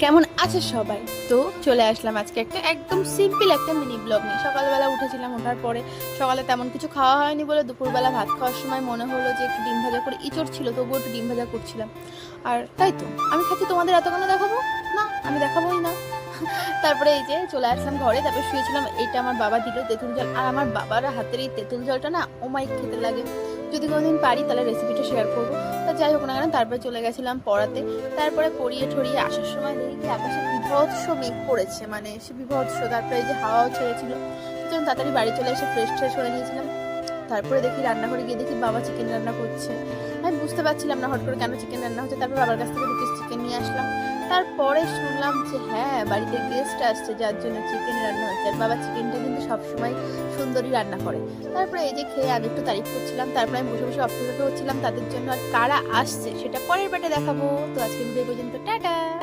কেমন আছে সবাই? তো চলে আসলাম আজকে একটা একদম সিম্পল একটা মিনি ব্লগ নিয়ে। সকালবেলা উঠেছিলাম, ওঠার পরে সকালে তেমন কিছু খাওয়া হয়নি বলে দুপুরবেলা ভাত খাওয়ার সময় মনে হলো যে একটু ডিম ভাজা করে, ইঁচড় ছিল তবুও একটু ডিম ভাজা করছিলাম। আর তাই তো আমি খাচ্ছি, তোমাদের এতক্ষণে দেখাবো না, আমি দেখাবোই না। তারপরে এই যে চলে আসলাম ঘরে, তারপরে শুয়েছিলাম। এইটা আমার বাবা দিল তেঁতুল জল, আর আমার বাবার হাতের এই তেঁতুল জলটা না ওমাই খেতে লাগে। যদি কোনোদিন পারি তাহলে রেসিপিটা শেয়ার করবো। তা যাই হোক না কেন, তারপরে চলে গেছিলাম পড়াতে। তারপরে পড়িয়ে ঠরিয়ে আসার সময় দেখি কি আকাশে বিভৎস মেঘ পড়েছে, মানে সে বিভৎস। তারপরে এই যে হাওয়াও ছেড়েছিল, সেজন্য তাড়াতাড়ি বাড়ি চলে এসে ফ্রেশ ট্রেশ হয়ে নিয়েছিলাম। তারপরে দেখি রান্নাঘরে গিয়ে দেখি বাবা চিকেন রান্না করছে। আমি বুঝতে পারছিলাম না হট করে কেন চিকেন রান্না হচ্ছে। তারপর বাবার কাছ থেকে 2 পিস চিকেন নিয়ে আসলাম। তারপরে শুনলাম যে হ্যাঁ, বাড়িতে গেস্ট আসছে যার জন্য চিকেন রান্না হচ্ছে। আর বাবা চিকেনটা কিন্তু সবসময় সুন্দরই রান্না করে। তারপরে এই যে খেয়ে আমি একটু তারিফ করছিলাম, তারপরে আমি বসে বসে অপেক্ষা করছিলাম তাদের জন্য। আর কারা আসছে সেটা পরের পার্টে দেখাবো। তো আজকে ভিডিও পর্যন্ত, টাটা।